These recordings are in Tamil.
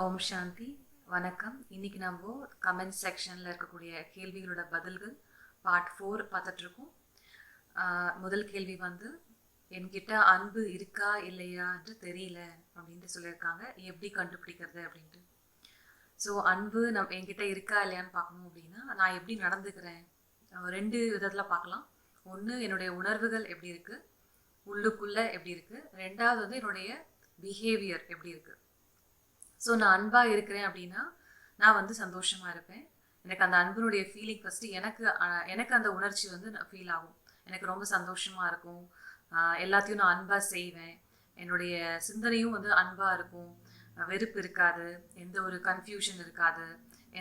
ஓம் சாந்தி. வணக்கம். இன்னைக்கு நம்ம கமெண்ட் செக்ஷனில் இருக்கக்கூடிய கேள்விகளோட பதில்கள் பார்ட் 4 பார்த்துட்ருக்கோம். முதல் கேள்வி வந்து, என்கிட்ட அன்பு இருக்கா இல்லையான்ட்டு தெரியல அப்படின்ட்டு சொல்லியிருக்காங்க. எப்படி கண்டுபிடிக்கிறது அப்படின்ட்டு. ஸோ அன்பு என்கிட்ட இருக்கா இல்லையான்னு பார்க்கணும் அப்படின்னா, நான் எப்படி நடந்துக்கிறேன், ரெண்டு விதத்தில் பார்க்கலாம். ஒன்று, என்னுடைய உணர்வுகள் எப்படி இருக்குது, உள்ளுக்குள்ளே எப்படி இருக்குது. ரெண்டாவது வந்து என்னுடைய பிஹேவியர் எப்படி இருக்குது. ஸோ நான் அன்பாக இருக்கிறேன் அப்படின்னா நான் வந்து சந்தோஷமாக இருப்பேன். எனக்கு அந்த அன்பினுடைய ஃபீலிங் ஃபஸ்ட்டு எனக்கு அந்த உணர்ச்சி வந்து ஃபீல் ஆகும். எனக்கு ரொம்ப சந்தோஷமாக இருக்கும். எல்லாத்தையும் நான் அன்பாக செய்வேன். என்னுடைய சிந்தனையும் வந்து அன்பாக இருக்கும். வெறுப்பு இருக்காது, எந்த ஒரு கன்ஃபியூஷன் இருக்காது,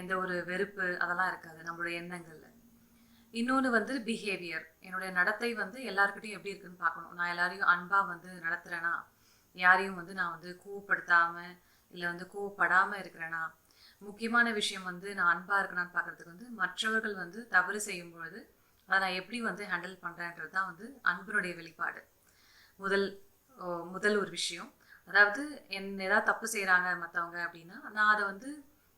எந்த ஒரு வெறுப்பு அதெல்லாம் இருக்காது நம்மளுடைய எண்ணங்களில். இன்னொன்று வந்து பிஹேவியர். என்னுடைய நடத்தை வந்து எல்லாருக்கிட்டையும் எப்படி இருக்குன்னு பார்க்கணும். நான் எல்லாரையும் அன்பாக வந்து நடத்துகிறேன்னா, யாரையும் வந்து நான் வந்து கோவப்படுத்தாமல் இல்லை வந்து கோவப்படாமல் இருக்கிறேன்னா. முக்கியமான விஷயம் வந்து நான் அன்பாக இருக்கேனான்னு பார்க்குறதுக்கு வந்து மற்றவர்கள் வந்து தவறு செய்யும் பொழுது அதை நான் எப்படி வந்து ஹேண்டில் பண்ணுறேன்றது தான் வந்து அன்பினுடைய வெளிப்பாடு. முதல் ஒரு விஷயம், அதாவது ஏதாவது தப்பு செய்கிறாங்க மற்றவங்க அப்படின்னா நான் அதை வந்து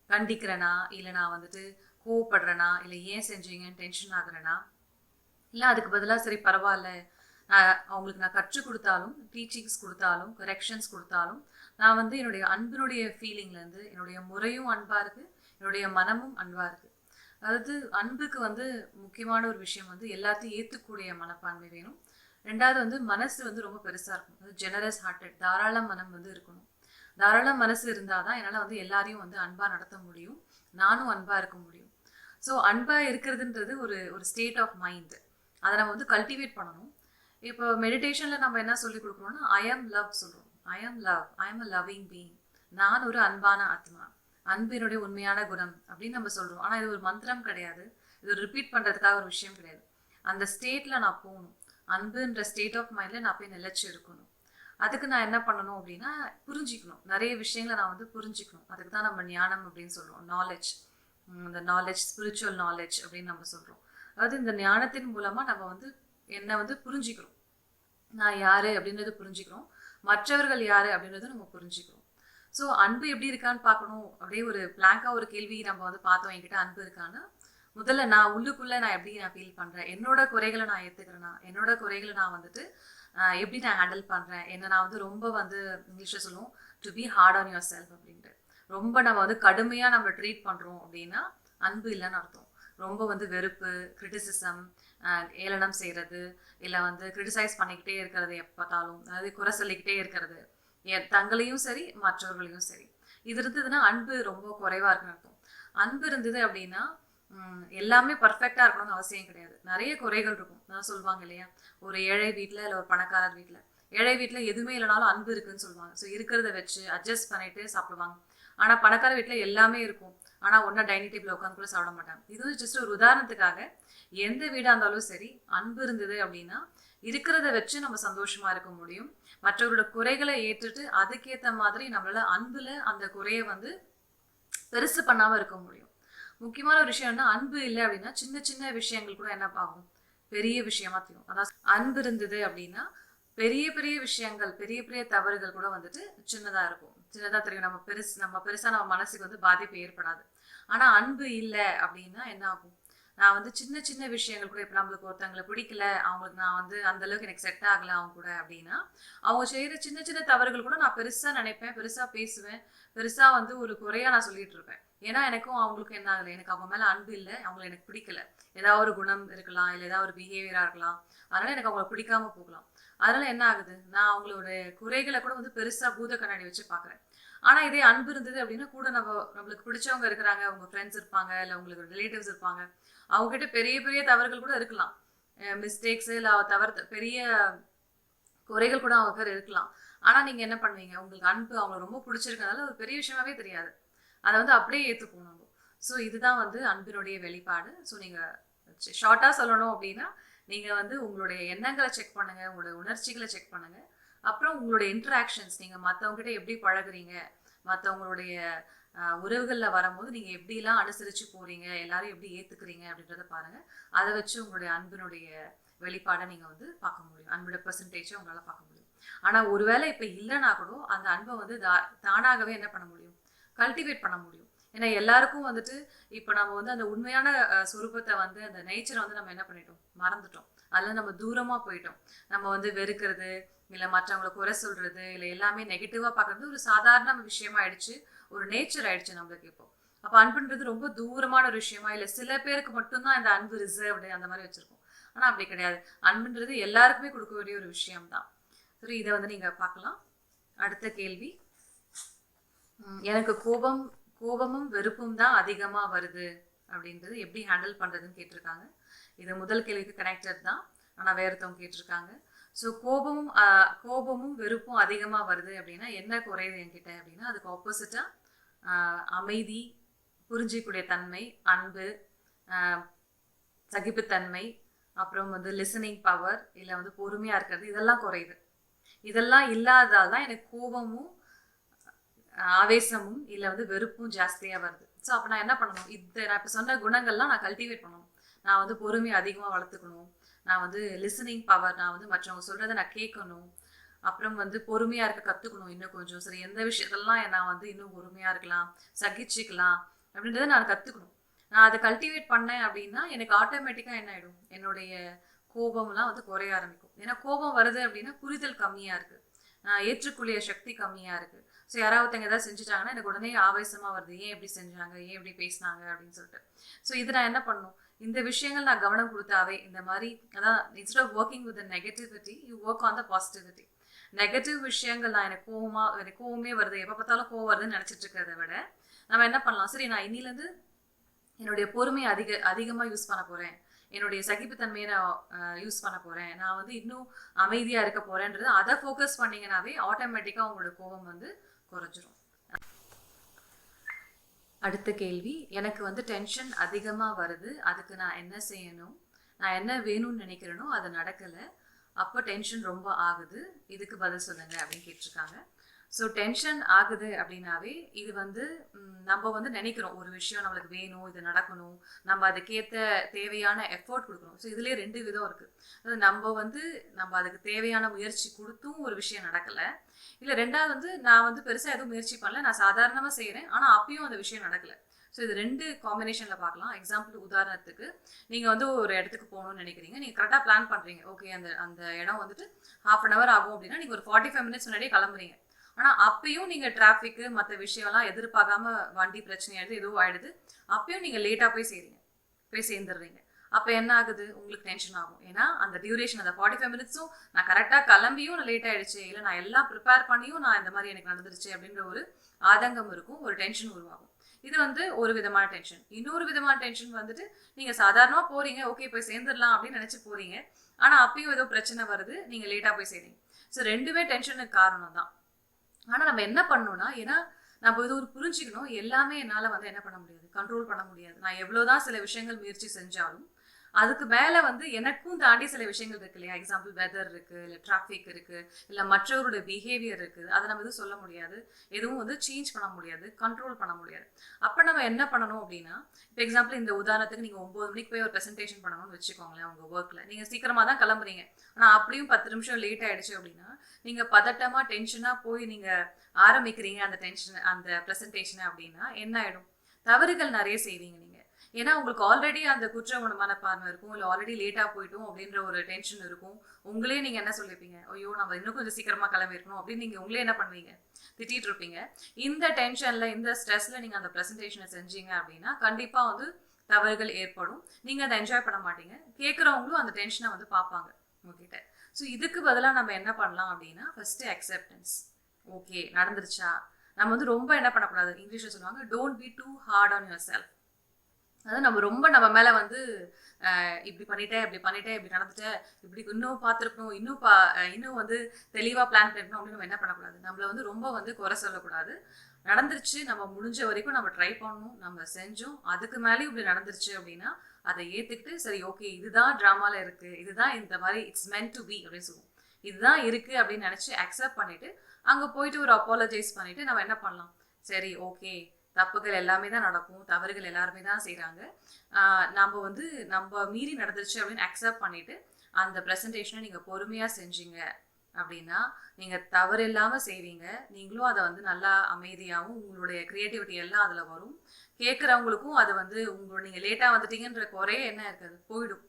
கண்டிக்கிறேனா, இல்லை நான் வந்துட்டு கோவப்படுறேனா, இல்லை ஏன் செஞ்சீங்கன்னு டென்ஷன் ஆகுறேனா, இல்லை அதுக்கு பதிலாக சரி பரவாயில்ல, அவங்களுக்கு நான் கற்றுக் கொடுத்தாலும், டீச்சிங்ஸ் கொடுத்தாலும், கரெக்ஷன்ஸ் கொடுத்தாலும், நான் வந்து என்னுடைய அன்பினுடைய ஃபீலிங்லேருந்து என்னுடைய முறையும் அன்பாக இருக்குது, என்னுடைய மனமும் அன்பாக இருக்குது. அதாவது அன்புக்கு வந்து முக்கியமான ஒரு விஷயம் வந்து எல்லாத்தையும் ஏற்றுக்கூடிய மனப்பான்மை வேணும். ரெண்டாவது வந்து மனசு வந்து ரொம்ப பெருசாக இருக்கும். அது ஜெனரஸ் ஹார்ட்டட், தாராள மனம் வந்து இருக்கணும். தாராள மனசு இருந்தால் தான் என்னால் வந்து எல்லாரையும் வந்து அன்பாக நடத்த முடியும், நானும் அன்பாக இருக்க முடியும். ஸோ அன்பாக இருக்கிறதுன்றது ஒரு ஸ்டேட் ஆஃப் மைண்டு. அதை நம்ம வந்து கல்டிவேட் பண்ணணும். இப்போ மெடிடேஷனில் நம்ம என்ன சொல்லி கொடுக்குறோம்னா, ஐ ஆம் லவ் சொல்கிறோம். ஐ ஆம் லவ், ஐ ஆம் அ லவ்விங் பீயிங். நான் ஒரு அன்பான ஆத்மா, அன்பினுடைய உண்மையான குணம் அப்படின்னு நம்ம சொல்கிறோம். ஆனால் இது ஒரு மந்திரம் கிடையாது, இது ஒரு ரிப்பீட் பண்ணுறதுக்காக ஒரு விஷயம் கிடையாது. அந்த ஸ்டேட்டில் நான் போகணும். அன்புன்ற ஸ்டேட் ஆஃப் மைண்டில் நான் போய் நிலைச்சி இருக்கணும். அதுக்கு நான் என்ன பண்ணணும் அப்படின்னா, புரிஞ்சிக்கணும். நிறைய விஷயங்களை நான் வந்து புரிஞ்சிக்கணும். அதுக்கு தான் நம்ம ஞானம் அப்படின்னு சொல்கிறோம். நாலேஜ், இந்த நாலேஜ் ஸ்பிரிச்சுவல் நாலேஜ் அப்படின்னு நம்ம சொல்கிறோம். அதாவது இந்த ஞானத்தின் மூலமாக நம்ம வந்து என்னை வந்து புரிஞ்சிக்கிறோம். நான் யார் அப்படின்றத புரிஞ்சுக்கிறோம், மற்றவர்கள் யார் அப்படின்றத நம்ம புரிஞ்சுக்கிறோம். ஸோ அன்பு எப்படி இருக்கான்னு பார்க்கணும். அப்படியே ஒரு பிளாங்காக ஒரு கேள்வி நம்ம வந்து பார்த்தோம், என்கிட்ட அன்பு இருக்கான்னா, முதல்ல நான் உள்ளுக்குள்ளே நான் எப்படி நான் ஃபீல் பண்ணுறேன், என்னோட குறைகளை நான் ஏற்றுக்கிறேன்னா, என்னோட குறைகளை நான் வந்துட்டு எப்படி நான் ஹேண்டில் பண்ணுறேன். என்ன நான் வந்து ரொம்ப வந்து இங்கிலீஷில் சொல்லுவோம், to be hard on yourself அப்படின்ட்டு. ரொம்ப நம்ம வந்து கடுமையாக நம்ம ட்ரீட் பண்ணுறோம் அப்படின்னா அன்பு இல்லைன்னு அர்த்தம். ரொம்ப வந்து வெறுப்பு, கிரிட்டிசிசம், ஏளனம் செய்கிறது, இல்லை வந்து கிரிட்டிசைஸ் பண்ணிக்கிட்டே இருக்கிறது, எப்போ பார்த்தாலும் அதாவது குறை சொல்லிக்கிட்டே இருக்கிறது, தங்களையும் சரி மற்றவர்களையும் சரி. இது இருந்ததுன்னா அன்பு ரொம்ப குறைவாக இருக்குன்னு அர்த்தம். அன்பு இருந்தது அப்படின்னா எல்லாமே பர்ஃபெக்டாக இருக்கணும்னு அவசியம் கிடையாது. நிறைய குறைகள் இருக்கும். நான் சொல்லுவாங்க இல்லையா, ஒரு ஏழை வீட்டில் இல்லை ஒரு பணக்காரர் வீட்டில், ஏழை வீட்டில் எதுவுமே இல்லைனாலும் அன்பு இருக்குன்னு சொல்லுவாங்க. ஸோ இருக்கிறத வச்சு அட்ஜஸ்ட் பண்ணிட்டு சாப்பிடுவாங்க. ஆனால் பணக்கார வீட்டில் எல்லாமே இருக்கும், ஆனால் ஒன்றா டைனிங் டேபிள் உட்காந்து கூட சாப்பிட மாட்டாங்க. இது ஜஸ்ட் ஒரு உதாரணத்துக்காக. எந்த வீடாக இருந்தாலும் சரி, அன்பு இருந்தது அப்படின்னா இருக்கிறத வச்சு நம்ம சந்தோஷமா இருக்க முடியும். மற்றவர்களோட குறைகளை ஏற்றுட்டு அதுக்கேற்ற மாதிரி நம்மளால அன்புல அந்த குறையை வந்து பெருசு பண்ணாம இருக்க முடியும். முக்கியமான ஒரு விஷயம் என்ன, அன்பு இல்லை அப்படின்னா சின்ன சின்ன விஷயங்கள் கூட என்ன ஆகும், பெரிய விஷயமா தெரியும். அதாவது அன்பு இருந்தது அப்படின்னா பெரிய பெரிய விஷயங்கள், பெரிய பெரிய தவறுகள் கூட வந்துட்டு சின்னதா இருக்கும், சின்னதா தெரியும். நம்ம பெருசா நம்ம மனசுக்கு வந்து பாதிப்பு ஏற்படாது. ஆனா அன்பு இல்லை அப்படின்னா என்ன ஆகும், நான் வந்து சின்ன சின்ன விஷயங்கள் கூட, இப்போ நம்மளுக்கு ஒருத்தவங்களை பிடிக்கல, அவங்களுக்கு நான் வந்து அந்த அளவுக்கு எனக்கு செட் ஆகலை அவங்க கூட அப்படின்னா, அவங்க செய்கிற சின்ன சின்ன தவறுகள் கூட நான் பெருசாக நினைப்பேன், பெருசாக பேசுவேன், பெருசாக வந்து ஒரு குறையாக நான் சொல்லிட்டு இருப்பேன். ஏன்னா எனக்கும் அவங்களுக்கும் என்ன ஆகலை, எனக்கு அவங்க மேலே அன்பு இல்லை, அவங்களை எனக்கு பிடிக்கல. ஏதாவது ஒரு குணம் இருக்கலாம், இல்லை ஏதாவது ஒரு பிஹேவியராக இருக்கலாம், அதனால எனக்கு அவங்களை பிடிக்காம போகலாம். அதனால என்ன ஆகுது, நான் அவங்களோட குறைகளை கூட வந்து பெருசாக பூத கண்ணாடி வச்சு பார்க்குறேன். ஆனால் இதே அன்பு இருந்தது அப்படின்னா கூட நம்மளுக்கு பிடிச்சவங்க இருக்கிறாங்க, உங்கள் ஃப்ரெண்ட்ஸ் இருப்பாங்க, இல்லை உங்களுக்கு ரிலேட்டிவ்ஸ் இருப்பாங்க, அவங்ககிட்ட பெரிய பெரிய தவறுகள் கூட இருக்கலாம், மிஸ்டேக்ஸ் இல்லை பெரிய குறைகள் கூட அவங்க பேர் இருக்கலாம். ஆனால் நீங்கள் என்ன பண்ணுவீங்க, உங்களுக்கு அன்பு அவங்களை ரொம்ப பிடிச்சிருக்கனால ஒரு பெரிய விஷயமாவே தெரியாது, அதை வந்து அப்படியே ஏற்றுப்போம் நம்ம. ஸோ இதுதான் வந்து அன்பினுடைய வெளிப்பாடு. ஸோ நீங்கள் ஷார்ட்டாக சொல்லணும் அப்படின்னா, நீங்கள் வந்து உங்களுடைய எண்ணங்களை செக் பண்ணுங்கள், உங்களுடைய உணர்ச்சிகளை செக் பண்ணுங்கள். அப்புறம் உங்களுடைய இன்ட்ராக்ஷன்ஸ், நீங்கள் மற்றவங்ககிட்ட எப்படி பழகுறீங்க, மற்றவங்களுடைய உறவுகளில் வரும்போது நீங்கள் எப்படிலாம் அனுசரித்து போகிறீங்க, எல்லாரும் எப்படி ஏற்றுக்கிறீங்க அப்படின்றத பாருங்கள். அதை வச்சு உங்களுடைய அன்பினுடைய வெளிப்பாடை நீங்கள் வந்து பார்க்க முடியும், அன்போட பெர்சன்டேஜை உங்களால் பார்க்க முடியும். ஆனால் ஒருவேளை இப்போ இல்லைனா கூட அந்த அன்பை வந்து தானாகவே என்ன பண்ண முடியும், கல்டிவேட் பண்ண முடியும். ஏன்னா எல்லாருக்கும் வந்துட்டு இப்போ நம்ம வந்து அந்த உண்மையான சொரூபத்தை வந்து அந்த நேச்சரை வந்து நம்ம என்ன பண்ணிட்டோம், மறந்துட்டோம். அதில் நம்ம தூரமாக போயிட்டோம். நம்ம வந்து வெறுக்கிறது, இல்லை மற்றவங்களை குறை சொல்றது, இல்லை எல்லாமே நெகட்டிவாக பார்க்கறது ஒரு சாதாரண விஷயமா ஆயிடுச்சு. ஒரு நேச்சர் ஆயிடுச்சு நம்மளுக்கு இப்போ. அப்போ அன்புன்றது ரொம்ப தூரமான ஒரு விஷயமா, இல்லை சில பேருக்கு மட்டும்தான் இந்த அன்பு ரிசர்வ்டு அந்த மாதிரி வச்சிருக்கோம். ஆனால் அப்படி கிடையாது. அன்புன்றது எல்லாருக்குமே கொடுக்க வேண்டிய ஒரு விஷயம்தான். சரி, இதை வந்து நீங்கள் பார்க்கலாம். அடுத்த கேள்வி, எனக்கு கோபமும் வெறுப்பும் தான் அதிகமாக வருது அப்படின்றது எப்படி ஹேண்டில் பண்ணுறதுன்னு கேட்டிருக்காங்க. இது முதல் கேள்விக்கு கனெக்டட் தான், ஆனால் வேறுத்தவங்க கேட்டிருக்காங்க. ஸோ கோபமும் வெறுப்பும் அதிகமாக வருது அப்படின்னா என்ன குறையுது என்கிட்ட அப்படின்னா, அதுக்கு ஆப்போசிட்டாக அமைதி, புரிஞ்சிக்கூடிய தன்மை, அன்பு, சகிப்புத்தன்மை, அப்புறம் வந்து லிசனிங் பவர், இல்லை வந்து பொறுமையாக இருக்கிறது, இதெல்லாம் குறையுது. இதெல்லாம் இல்லாததால் தான் எனக்கு கோபமும் ஆவேசமும் இல்லை வந்து வெறுப்பும் ஜாஸ்தியாக வருது. ஸோ அப்போ நான் என்ன பண்ணணும், நான் இப்போ சொன்ன குணங்கள்லாம் நான் கல்டிவேட் பண்ணணும். நான் வந்து பொறுமையை அதிகமாக வளர்த்துக்கணும். நான் வந்து லிசனிங் பவர், நான் வந்து மற்றவங்க சொல்கிறத நான் கேட்கணும். அப்புறம் வந்து பொறுமையாக இருக்க கற்றுக்கணும் இன்னும் கொஞ்சம். சரி, எந்த விஷயத்தெல்லாம் நான் வந்து இன்னும் பொறுமையாக இருக்கலாம், சகிச்சுக்கலாம் அப்படின்றத நான் கற்றுக்கணும். நான் அதை கல்டிவேட் பண்ணேன் அப்படின்னா எனக்கு ஆட்டோமேட்டிக்காக என்ன ஆகிடும், என்னுடைய கோபம்லாம் வந்து குறைய ஆரம்பிக்கும். ஏன்னா கோபம் வருது அப்படின்னா புரிதல் கம்மியாக இருக்குது, ஏற்றுக்குள்ள சக்தி கம்மியாக இருக்குது. ஸோ யாராவது ஏதாவது செஞ்சுட்டாங்கன்னா எனக்கு உடனே ஆவேசமாக வருது, ஏன் எப்படி செஞ்சாங்க, ஏன் எப்படி பேசினாங்க அப்படின்னு சொல்லிட்டு. ஸோ இது நான் என்ன பண்ணணும், இந்த விஷயங்கள் நான் கவனம் கொடுத்தாவே இந்த மாதிரி, அதான் instead of working with negativity you work on the positivity. Negative விஷயங்கள் நான் எனக்கு கோவமே வருது, எப்போ பார்த்தாலும் கோவம் வருதுன்னு நினச்சிட்டு இருக்கிறத விட நம்ம என்ன பண்ணலாம், சரி நான் இன்னிலேருந்து என்னுடைய பொறுமையை அதிகமாக யூஸ் பண்ண போகிறேன், என்னுடைய சகிப்புத்தன்மையை நான் யூஸ் பண்ண போகிறேன், நான் வந்து இன்னும் அமைதியாக இருக்க போகிறேன்றது அதை ஃபோக்கஸ் பண்ணிங்கன்னாவே ஆட்டோமேட்டிக்காக உங்களோட கோபம் வந்து குறைஞ்சிரும். அடுத்த கேள்வி, எனக்கு வந்து டென்ஷன் அதிகமாக வருது, அதுக்கு நான் என்ன செய்யணும், நான் என்ன வேணும்னு நினைக்கிறேனோ அது நடக்கலை, அப்போ டென்ஷன் ரொம்ப ஆகுது, இதுக்கு பதில் சொல்லுங்க அப்படின்னு கேட்டிருக்காங்க. ஸோ டென்ஷன் ஆகுது அப்படின்னாவே இது வந்து நம்ம வந்து நினைக்கிறோம் ஒரு விஷயம் நம்மளுக்கு வேணும், இது நடக்கணும், நம்ம அதுக்கேற்ற தேவையான எஃபோர்ட் கொடுக்கணும். ஸோ இதுலேயே 2 விதம் இருக்குது. அதாவது நம்ம அதுக்கு தேவையான முயற்சி கொடுத்தும் ஒரு விஷயம் நடக்கலை, இல்லை ரெண்டாவது வந்து நான் வந்து பெருசாக எதுவும் முயற்சி பண்ணல, நான் சாதாரணமாக செய்கிறேன் ஆனால் அப்பயும் அந்த விஷயம் நடக்கலை. ஸோ இது 2 காம்பினேஷனில் பார்க்கலாம். எக்ஸாம்பிள் உதாரணத்துக்கு, நீங்கள் வந்து ஒரு இடத்துக்கு போகணும்னு நினைக்கிறீங்க, நீங்கள் கரெக்டாக பிளான் பண்ணுறீங்க, ஓகே அந்த இடம் வந்துட்டு 1/2 hour ஆகும் அப்படின்னா நீங்கள் ஒரு 45 minutes முன்னாடியே கிளம்புறீங்க. ஆனால் அப்பயும் நீங்கள் டிராஃபிக்கு மற்ற விஷயம்லாம் எதிர்பார்க்காம வண்டி பிரச்சனை ஆகிடுது, எதுவும் ஆகிடுது, அப்பயும் நீங்கள் லேட்டாக போய் சேர்ந்துடுறீங்க. அப்போ என்ன ஆகுது, உங்களுக்கு டென்ஷன் ஆகும். ஏன்னா அந்த டியூரேஷன், அந்த 45 minutes நான் கரெக்டாக கிளம்பியும் நான் லேட் ஆகிடுச்சு, இல்லை நான் எல்லாம் ப்ரிப்பேர் பண்ணியும் நான் இந்த மாதிரி எனக்கு நடந்துருச்சு அப்படின்ற ஒரு ஆதங்கம் இருக்கும், ஒரு டென்ஷன் உருவாகும். இது வந்து ஒரு விதமான டென்ஷன். இன்னொரு விதமான டென்ஷன் வந்துட்டு, நீங்கள் சாதாரணமாக போகிறீங்க, ஓகே போய் சேர்ந்துடலாம் அப்படின்னு நினச்சி போகிறீங்க, ஆனால் அப்பயும் ஏதோ பிரச்சனை வருது, நீங்கள் லேட்டாக போய் சேர்றீங்க. ஸோ 2மே டென்ஷனுக்கு காரணம் தான். ஆனால் நம்ம என்ன பண்ணணும்னா, ஏன்னா நம்ம இது ஒரு புரிஞ்சுக்கணும், எல்லாமே என்னால் வந்து என்ன பண்ண முடியாது, கண்ட்ரோல் பண்ண முடியாது. நான் எவ்வளோதான் சில விஷயங்கள் முயற்சி செஞ்சாலும் அதுக்கு மேலே வந்து எனக்கும் தாண்டி சில விஷயங்கள் இருக்கு இல்லையா. எக்ஸாம்பிள் வெதர் இருக்குது, இல்லை டிராஃபிக் இருக்குது, இல்லை மற்றவருடைய பிஹேவியர் இருக்குது, அதை நம்ம எதுவும் சொல்ல முடியாது, எதுவும் வந்து சேஞ்ச் பண்ண முடியாது, கண்ட்ரோல் பண்ண முடியாது. அப்போ நம்ம என்ன பண்ணணும் அப்படின்னா, இப்போ எக்ஸாம்பிள் இந்த உதாரணத்துக்கு நீங்கள் 9 மணிக்கு போய் ஒரு ப்ரெசன்டேஷன் பண்ணணும்னு வச்சுக்கோங்களேன். உங்கள் ஒர்க்கில் நீங்கள் சீக்கிரமாக தான் கிளம்புறீங்க, ஆனால் அப்படியும் 10 நிமிஷம் லேட் ஆகிடுச்சு அப்படின்னா நீங்கள் பதட்டமாக டென்ஷனாக போய் நீங்கள் ஆரம்பிக்கிறீங்க அந்த ப்ரெசன்டேஷனை அப்படின்னா என்ன ஆகிடும், தவறுகள் நிறைய செய்வீங்க நீங்கள். ஏன்னா உங்களுக்கு ஆல்ரெடி அந்த குற்ற மனப்பான்மை இருக்கும், இல்லை ஆல்ரெடி லேட்டாக போயிட்டோம் அப்படின்ற ஒரு டென்ஷன் இருக்கும். உங்களே நீங்கள் என்ன சொல்லிப்பீங்க, ஐயோ நம்ம இன்னும் கொஞ்சம் சீக்கிரமாக கிளம்பிருக்கணும் அப்படின்னு நீங்கள் உங்களே என்ன பண்ணுவீங்க, திட்டிகிட்டு இருப்பீங்க. இந்த டென்ஷனில், இந்த ஸ்ட்ரெஸ்ஸில் நீங்கள் அந்த ப்ரெசன்டேஷனை செஞ்சீங்க அப்படின்னா கண்டிப்பாக வந்து தவறுகள் ஏற்படும். நீங்கள் அதை என்ஜாய் பண்ண மாட்டீங்க, கேட்குறவங்களும் அந்த டென்ஷனை வந்து பார்ப்பாங்க உங்ககிட்ட. ஸோ இதுக்கு பதிலாக நம்ம என்ன பண்ணலாம் அப்படின்னா, ஃபஸ்ட்டு அக்செப்டன்ஸ். ஓகே நடந்துருச்சா, நம்ம வந்து ரொம்ப என்ன பண்ணக்கூடாது, இங்கிலீஷில் சொல்லுவாங்க don't be too hard on yourself. அதாவது நம்ம ரொம்ப நம்ம மேலே வந்து இப்படி பண்ணிட்டேன், இப்படி நடந்துட்டேன், இப்படி இன்னும் பார்த்துருக்கணும், இன்னும் வந்து தெளிவாக பிளான் பண்ணிருக்கணும் அப்படின்னு நம்ம என்ன பண்ணக்கூடாது, நம்மளை வந்து ரொம்ப வந்து குறை சொல்லக்கூடாது. நடந்துருச்சு, நம்ம முடிஞ்ச வரைக்கும் நம்ம ட்ரை பண்ணணும், நம்ம செஞ்சோம், அதுக்கு மேலேயும் இப்படி நடந்துருச்சு அப்படின்னா அதை ஏற்றுக்கிட்டு, சரி ஓகே இதுதான் ட்ராமாவில் இருக்குது, இதுதான் இந்த மாதிரி இட்ஸ் மென்ட் டு பி அப்படின்னு சொல்லுவோம், இதுதான் இருக்குது அப்படின்னு நினச்சி அக்செப்ட் பண்ணிவிட்டு அங்கே போயிட்டு ஒரு அப்பாலஜைஸ் பண்ணிவிட்டு நம்ம என்ன பண்ணலாம், சரி ஓகே தப்புகள் எல்லாமே தான் நடக்கும், தவறுகள் எல்லாருமே தான் செய்கிறாங்க, நம்ம மீறி நடந்துருச்சு அப்படின்னு அக்செப்ட் பண்ணிவிட்டு அந்த ப்ரெசன்டேஷனை நீங்கள் பொறுமையாக செஞ்சீங்க அப்படின்னா நீங்கள் தவறு இல்லாமல் செய்வீங்க. நீங்களும் அதை வந்து நல்லா அமைதியாகவும் உங்களுடைய க்ரியேட்டிவிட்டி எல்லாம் அதில் வரும். கேட்குறவங்களுக்கும் அது வந்து நீங்கள் லேட்டாக வந்துட்டீங்கன்ற குறையே என்ன இருக்காது, போயிடும்.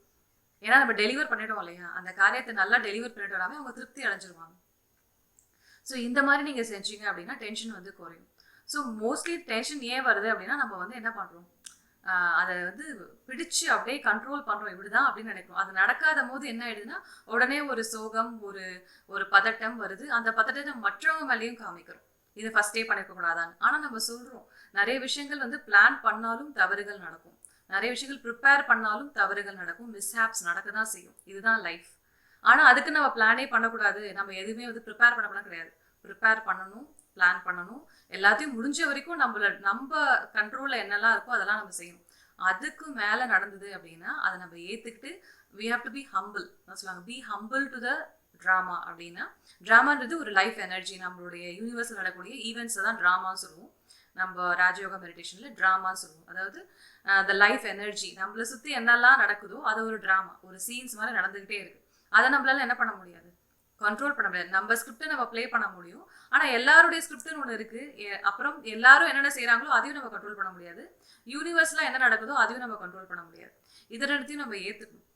ஏன்னா நம்ம டெலிவர் பண்ணிட்டோம் இல்லையா, அந்த காரியத்தை நல்லா டெலிவர் பண்ணிட்டோம்னாவே அவங்க திருப்தி அடைஞ்சிருவாங்க. ஸோ இந்த மாதிரி நீங்கள் செஞ்சீங்க அப்படின்னா டென்ஷன் வந்து குறையும். ஸோ மோஸ்ட்லி டென்ஷன் ஏன் வருது அப்படின்னா நம்ம வந்து என்ன பண்ணுறோம், அதை வந்து பிடிச்சு அப்படியே கண்ட்ரோல் பண்ணுறோம், இப்படிதான் அப்படின்னு நினைக்கிறோம். அது நடக்காத போது என்ன ஆயிடுதுன்னா உடனே ஒரு சோகம், ஒரு ஒரு பதட்டம் வருது. அந்த பதட்டத்தை மற்றவங்க மேலேயும் காமிக்கிறோம், இதை ஃபர்ஸ்டே பண்ணிருக்க கூடாதான்னு. ஆனால் நம்ம சொல்கிறோம் நிறைய விஷயங்கள் வந்து பிளான் பண்ணாலும் தவறுகள் நடக்கும், நிறைய விஷயங்கள் ப்ரிப்பேர் பண்ணாலும் தவறுகள் நடக்கும், மிஸ்ஹாப்ஸ் நடக்க தான் செய்யும். இதுதான் லைஃப். ஆனால் அதுக்கு நம்ம பிளானே பண்ணக்கூடாது, நம்ம எதுவுமே வந்து ப்ரிப்பேர் பண்ணக்கூடாது கிடையாது. ப்ரிப்பேர் பண்ணணும், பிளான் பண்ணணும், எல்லாத்தையும் முடிஞ்ச வரைக்கும் நம்ம கண்ட்ரோலில் என்னெல்லாம் இருக்கோ அதெல்லாம் நம்ம செய்யணும். அதுக்கு மேலே நடந்தது அப்படின்னா அதை நம்ம ஏற்றுக்கிட்டு we have to be humble. நான் சொல்லுவாங்க be humble to the drama. அப்படின்னா ட்ராமான்றது ஒரு லைஃப் எனர்ஜி. நம்மளுடைய யூனிவர்ஸில் நடக்கக்கூடிய ஈவெண்ட்ஸை தான் ட்ராமான்னு சொல்லுவோம். நம்ம ராஜயோகா மெடிடேஷனில் ட்ராமான்னு சொல்லுவோம். அதாவது த லைஃப் எனர்ஜி நம்மளை சுற்றி என்னெல்லாம் நடக்குதோ அது ஒரு ட்ராமா, ஒரு சீன்ஸ் மாதிரி நடந்துக்கிட்டே இருக்கு. அதை நம்மளால என்ன பண்ண முடியாது, கண்ட்ரோல் பண்ண முடியாது. நம்ம ஸ்கிரிப்டை நம்ம ப்ளே பண்ண முடியும், ஆனால் எல்லாருடைய ஸ்கிரிப்ட்னு ஒன்று இருக்கு. அப்புறம் எல்லாரும் என்னென்ன செய்கிறாங்களோ அதையும் நம்ம கண்ட்ரோல் பண்ண முடியாது. யூனிவர்ஸில் என்ன நடக்குதோ அதையும் நம்ம கண்ட்ரோல் பண்ண முடியாது. இதை ரெண்டுத்தையும் நம்ம ஏற்றுக்கணும்.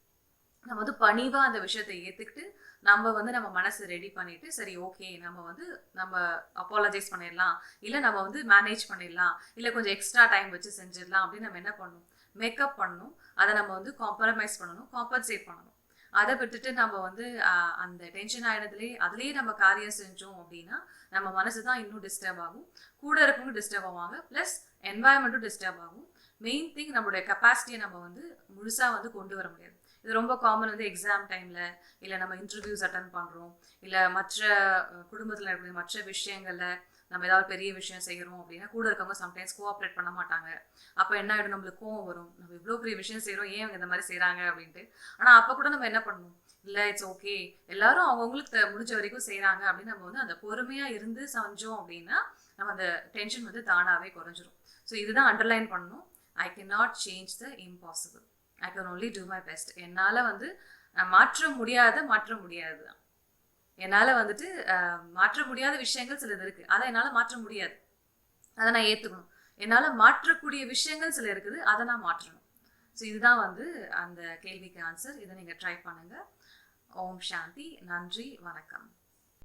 நம்ம வந்து பணிவாக அந்த விஷயத்தை ஏற்றுக்கிட்டு நம்ம வந்து நம்ம மனசை ரெடி பண்ணிட்டு சரி ஓகே நம்ம அப்பாலஜைஸ் பண்ணிடலாம், இல்லை நம்ம வந்து மேனேஜ் பண்ணிடலாம், இல்லை கொஞ்சம் எக்ஸ்ட்ரா டைம் வச்சு செஞ்சிடலாம் அப்படின்னு நம்ம என்ன பண்ணணும், மேக்கப் பண்ணணும். அதை நம்ம வந்து காம்ப்ரமைஸ் பண்ணணும், காம்பன்சேட் பண்ணணும். அதை விட்டுட்டு நம்ம வந்து அந்த டென்ஷன் அதுலேயே நம்ம காரியம் செஞ்சோம் அப்படின்னா நம்ம மனசு தான் இன்னும் டிஸ்டர்ப் ஆகும், கூட இருக்கவங்க டிஸ்டர்ப் ஆவாங்க, ப்ளஸ் என்வாயன்மெண்ட்டும் டிஸ்டர்ப் ஆகும். மெயின் திங் நம்மளுடைய கெப்பாசிட்டியை நம்ம வந்து முழுசாக வந்து கொண்டு வர முடியாது. இது ரொம்ப காமன் வந்து எக்ஸாம் டைமில், இல்லை நம்ம இன்டர்வியூஸ் அட்டன் பண்ணுறோம், இல்லை மற்ற குடும்பத்தில் இருக்கக்கூடிய மற்ற விஷயங்களில் நம்ம ஏதாவது பெரிய விஷயம் செய்கிறோம் அப்படின்னா கூட இருக்கவங்க சம்டைம்ஸ் கோஆப்ரேட் பண்ண மாட்டாங்க. அப்போ என்ன ஆகிடும், நம்மளுக்கு கோவம் வரும், நம்ம இவ்வளோ பெரிய விஷயம் செய்கிறோம் ஏன் அவங்க இந்த மாதிரி செய்கிறாங்க அப்படின்ட்டு. ஆனால் அப்போ கூட நம்ம என்ன பண்ணணும், இல்லை இட்ஸ் ஓகே எல்லாரும் அவங்கவுங்களுக்கு முடிஞ்ச வரைக்கும் செய்கிறாங்க அப்படின்னு நம்ம வந்து அந்த பொறுமையாக இருந்து செஞ்சோம் அப்படின்னா நம்ம அந்த டென்ஷன் வந்து தானாகவே குறைஞ்சிரும். ஸோ இதுதான் அண்டர்லைன் பண்ணணும். I can not change the impossible, I can only do my best. என்னால் வந்து மாற்ற முடியாது தான். என்னால் வந்துட்டு மாற்ற முடியாத விஷயங்கள் சிலது இருக்குது, அதை என்னால் மாற்ற முடியாது, அதை நான் ஏற்றுக்கணும். என்னால் மாற்றக்கூடிய விஷயங்கள் சில இருக்குது, அதை நான் மாற்றணும். ஸோ இதுதான் வந்து அந்த கேள்விக்கு ஆன்சர். இதை நீங்கள் ட்ரை பண்ணுங்கள். ஓம் சாந்தி. நன்றி, வணக்கம்.